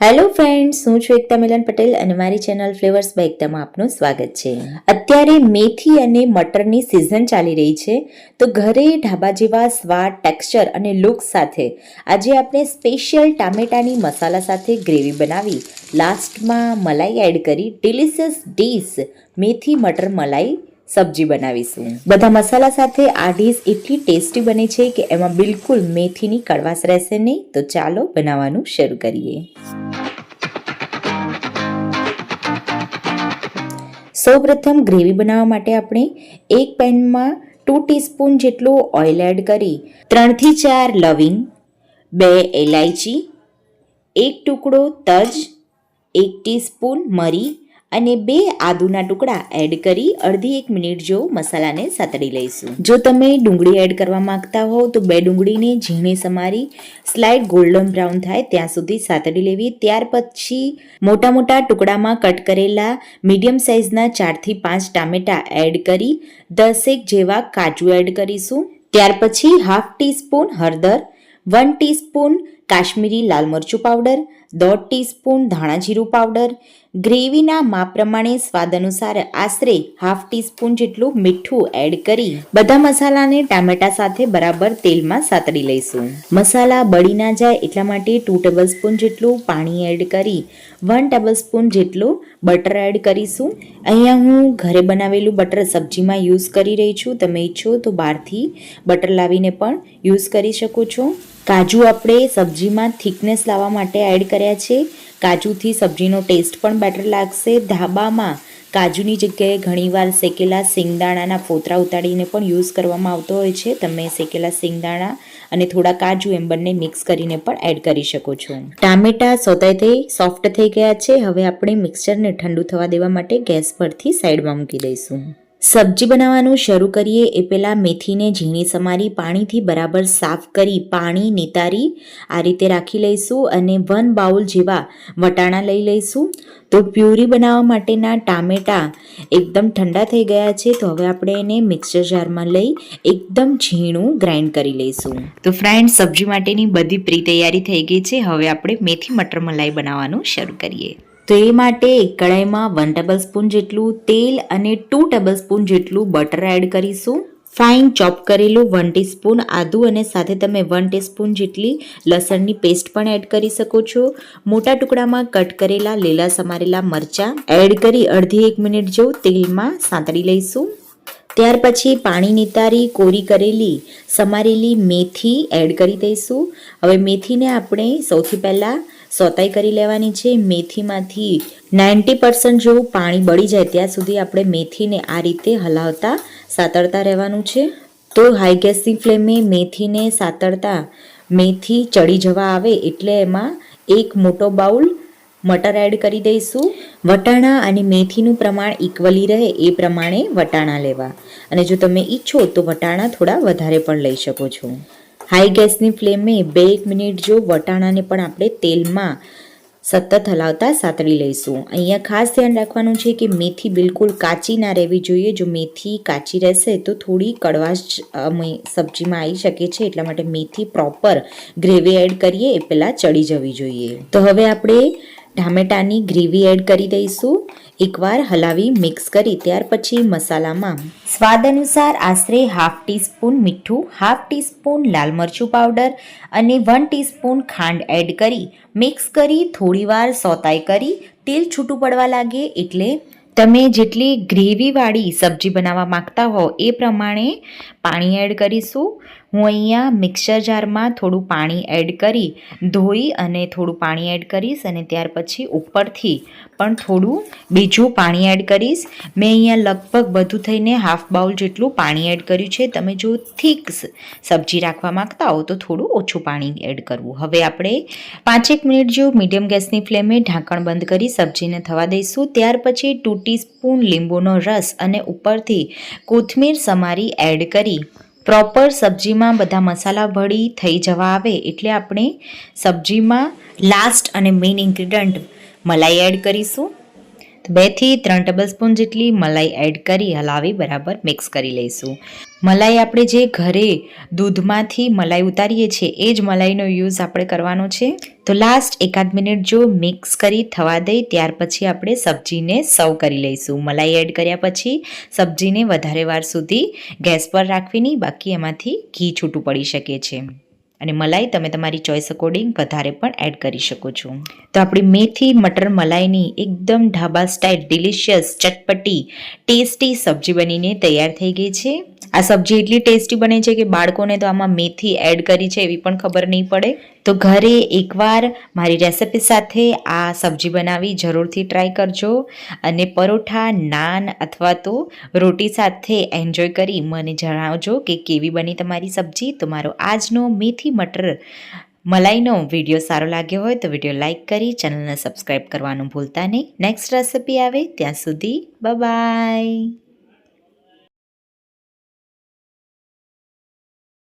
Hello friends, હું છું એકતા મિલન પટેલ અને મારી ચેનલ ફ્લેવર્સ બાય એકતામાં આપનું સ્વાગત છે. અત્યારે મેથી અને મટરની સિઝન ચાલી રહી છે, તો ઘરે ઢાબા જેવા સ્વાદ, ટેક્સચર અને લુક સાથે આજે આપણે સ્પેશિયલ ટામેટાની મસાલા સાથે ગ્રેવી બનાવી લાસ્ટમાં મલાઈ એડ કરી ડિલિશિયસ ડીશ મેથી મટર મલાઈ સબ્જી બનાવીશું. બધા મસાલા સાથે આ ડીશ એટલી ટેસ્ટી બને છે કે એમાં બિલકુલ મેથીની કડવાશ રહેશે નહીં. તો ચાલો બનાવવાનું શરૂ કરીએ. સૌપ્રથમ ગ્રેવી બનાવવા માટે આપણે એક પેનમાં 2 ટીસ્પૂન જેટલું ઓઇલ એડ કરી 3 થી 4 લવિંગ, 2 એલાયચી, 1 ટુકડો તજ, 1 ટીસ્પૂન મરી અને 2 આદુના ટુકડા એડ કરી અડધી 1 મિનિટ જેવો મસાલાને સાતળી લઈશું. જો તમે ડુંગળી એડ કરવા માંગતા હો તો 2 ડુંગળીને ઝીણી સમારી સ્લાઇડ ગોલ્ડન બ્રાઉન થાય ત્યાં સુધી સાતળી લેવી. ત્યાર પછી મોટા મોટા ટુકડામાં કટ કરેલા મીડિયમ સાઇઝના 4 થી 5 ટામેટા એડ કરી 10 જેવા કાજુ એડ કરીશું. ત્યાર પછી 1/2 ટીસ્પૂન હળદર, 1 ટીસ્પૂન કાશ્મીરી લાલ મરચું પાવડર, 1/2 ટીસ્પૂન ધાણા જીરું પાવડર, ગ્રેવીના માપ પ્રમાણે સ્વાદ અનુસાર આશરે 1/2 ટીસ્પૂન જેટલું મીઠું એડ કરી બધા મસાલાને ટામેટા સાથે બરાબર તેલમાં સાતળી લઈશું. મસાલા બળી ના જાય એટલા માટે 2 ટેબલસ્પૂન જેટલું પાણી એડ કરી 1 ટેબલસ્પૂન જેટલું બટર એડ કરીશું. અહીંયા હું ઘરે બનાવેલું બટર સબ્જીમાં યુઝ કરી રહી છું. તમે ઈચ્છો તો બહારથી બટર લાવીને પણ યુઝ કરી શકો છો. કાજુ આપણે સબ્જીમાં થિકનેસ લાવવા માટે એડ કર્યા છે. કાજુથી સબ્જીનો ટેસ્ટ પણ બેટર લાગશે. ધાબામાં કાજુની જગ્યાએ ઘણીવાર શેકેલા સિંગદાણાના ફોતરા ઉતારીને પણ યુઝ કરવામાં આવતો હોય છે. તમે શેકેલા સિંગદાણા અને થોડા કાજુ એમ બંને મિક્સ કરીને પણ એડ કરી શકો છો. ટામેટા સોતાઈ થઈ સોફ્ટ થઈ ગયા છે. હવે આપણે મિક્સચરને ઠંડુ થવા દેવા માટે ગેસ પરથી સાઈડમાં મૂકી દઈશું. સબ્જી બનાવવાનું શરૂ કરીએ એ પહેલાં મેથીને ઝીણી સમારી પાણીથી બરાબર સાફ કરી પાણી નિતારી આ રીતે રાખી લઈશું અને 1 બાઉલ જેવા વટાણા લઈ લઈશું. તો પ્યુરી બનાવવા માટેના ટામેટા એકદમ ઠંડા થઈ ગયા છે, તો હવે આપણે એને મિક્સર જારમાં લઈ એકદમ ઝીણું ગ્રાઇન્ડ કરી લઈશું. તો ફ્રેન્ડ્સ, સબ્જી માટેની બધી પ્રી તૈયારી થઈ ગઈ છે. હવે આપણે મેથી મટર મલાઈ બનાવવાનું શરૂ કરીએ. તો એ માટે એક કડાઈમાં 1 ટેબલસ્પૂન જેટલું તેલ અને 2 ટેબલસ્પૂન જેટલું બટર એડ કરીશું. ફાઇન ચોપ કરેલું 1 ટીસ્પૂન આદુ અને સાથે તમે 1 ટીસ્પૂન જેટલી લસણની પેસ્ટ પણ એડ કરી શકો છો. મોટા ટુકડામાં કટ કરેલા લીલા સમારેલા મરચાં એડ કરી અડધી 1 મિનિટ જેવું તેલમાં સાંતળી લઈશું. ત્યાર પછી પાણી નિતારી કોરી કરેલી સમારેલી મેથી એડ કરી દઈશું. હવે મેથીને આપણે સૌથી પહેલાં સોતાઈ કરી લેવાની છે. મેથીમાંથી 90% જેવું પાણી બળી જાય ત્યાં સુધી આપણે મેથીને આ રીતે હલાવતા સાતળતા રહેવાનું છે. તો હાઈ ગેસની ફ્લેમે મેથીને સાતળતા મેથી ચડી જવા આવે એટલે એમાં એક મોટો બાઉલ મટર એડ કરી દઈશું. વટાણા અને મેથીનું પ્રમાણ ઇક્વલી રહે એ પ્રમાણે વટાણા લેવા અને જો તમે ઈચ્છો તો વટાણા થોડા વધારે પણ લઈ શકો છો. હાઈ ગેસની ફ્લેમે 2-1 મિનિટ જો વટાણાને પણ આપણે તેલમાં સતત હલાવતા સાતળી લઈશું. અહીંયા ખાસ ધ્યાન રાખવાનું છે કે મેથી બિલકુલ કાચી ના રહેવી જોઈએ. જો મેથી કાચી રહેશે તો થોડી કડવાશ સબ્જીમાં આવી શકે છે. એટલા માટે મેથી પ્રોપર ગ્રેવી એડ કરીએ એ પહેલાં ચડી જવી જોઈએ. તો હવે આપણે ટામેટાની ગ્રેવી એડ કરી દઈશું. એકવાર હલાવી મિક્સ કરી ત્યાર પછી મસાલામાં સ્વાદ અનુસાર આશરે 1/2 ટીસ્પૂન મીઠું, 1/2 ટીસ્પૂન લાલ મરચું પાવડર અને 1 ટીસ્પૂન ખાંડ એડ કરી મિક્સ કરી થોડીવાર સોતાઈ કરી તેલ છૂટું પડવા લાગે એટલે તમે જેટલી ગ્રેવીવાળી સબ્જી બનાવવા માંગતા હો એ પ્રમાણે પાણી એડ કરીશું. હું અહીંયા મિક્સર જારમાં થોડું પાણી એડ કરી ધોઈ અને થોડું પાણી એડ કરીશ અને ત્યાર પછી ઉપરથી પણ થોડું બીજું પાણી એડ કરીશ. મેં અહીંયા લગભગ બધું થઈને 1/2 બાઉલ જેટલું પાણી એડ કર્યું છે. તમે જો થીક સબ્જી રાખવા માંગતા હો તો થોડું ઓછું પાણી એડ કરવું. હવે આપણે 5-1 મિનિટ જેવું મીડિયમ ગેસની ફ્લેમે ઢાંકણ બંધ કરી સબ્જીને થવા દઈશું. ત્યાર પછી 2 ટીસ્પૂન લીંબુનો રસ અને ઉપરથી કોથમીર સમારી એડ કરી પ્રોપર સબ્જીમાં બધા મસાલા ભળી થઈ જવા આવે એટલે આપણે સબ્જીમાં લાસ્ટ અને મેઇન ઇન્ગ્રીડિયન્ટ મલાઈ એડ કરીશું. તો 2 થી 3 ટેબલ સ્પૂન જેટલી મલાઈ એડ કરી હલાવી બરાબર મિક્સ કરી લઈશું. મલાઈ આપણે જે ઘરે દૂધમાંથી મલાઈ ઉતારીએ છીએ એ જ મલાઈનો યુઝ આપણે કરવાનો છે. તો લાસ્ટ એકાદ મિનિટ જો મિક્સ કરી થવા દઈ ત્યાર પછી આપણે સબ્જીને સર્વ કરી લઈશું. મલાઈ એડ કર્યા પછી સબ્જીને વધારે વાર સુધી ગેસ પર રાખવી નહીં, બાકી એમાંથી ઘી છૂટું પડી શકે છે. અને મલાઈ તમે તમારી ચોઈસ અકોર્ડિંગ વધારે પણ એડ કરી શકો છો. તો આપણી મેથી મટર મલાઈની એકદમ ઢાબા સ્ટાઇલ ડિલિશિયસ ચટપટી ટેસ્ટી સબ્જી બનીને તૈયાર થઈ ગઈ છે. આ સબ્જી એટલી ટેસ્ટી બને છે કે બાળકોને તો આમાં મેથી એડ કરી છે એવી પણ ખબર નહીં પડે. તો ઘરે એકવાર મારી રેસિપી સાથે આ સબ્જી બનાવી જરૂરથી ટ્રાય કરજો અને પરોઠા, નાન અથવા તો રોટી સાથે એન્જોય કરી મને જણાવજો કે કેવી બની તમારી સબ્જી. તો મારો આજનો મેથી મટર મલાઈનો વિડીયો સારો લાગ્યો હોય તો વિડીયો લાઇક કરી ચેનલને સબસ્ક્રાઈબ કરવાનું ભૂલતા નહીં. નેક્સ્ટ રેસિપી આવે ત્યાં સુધી બાય.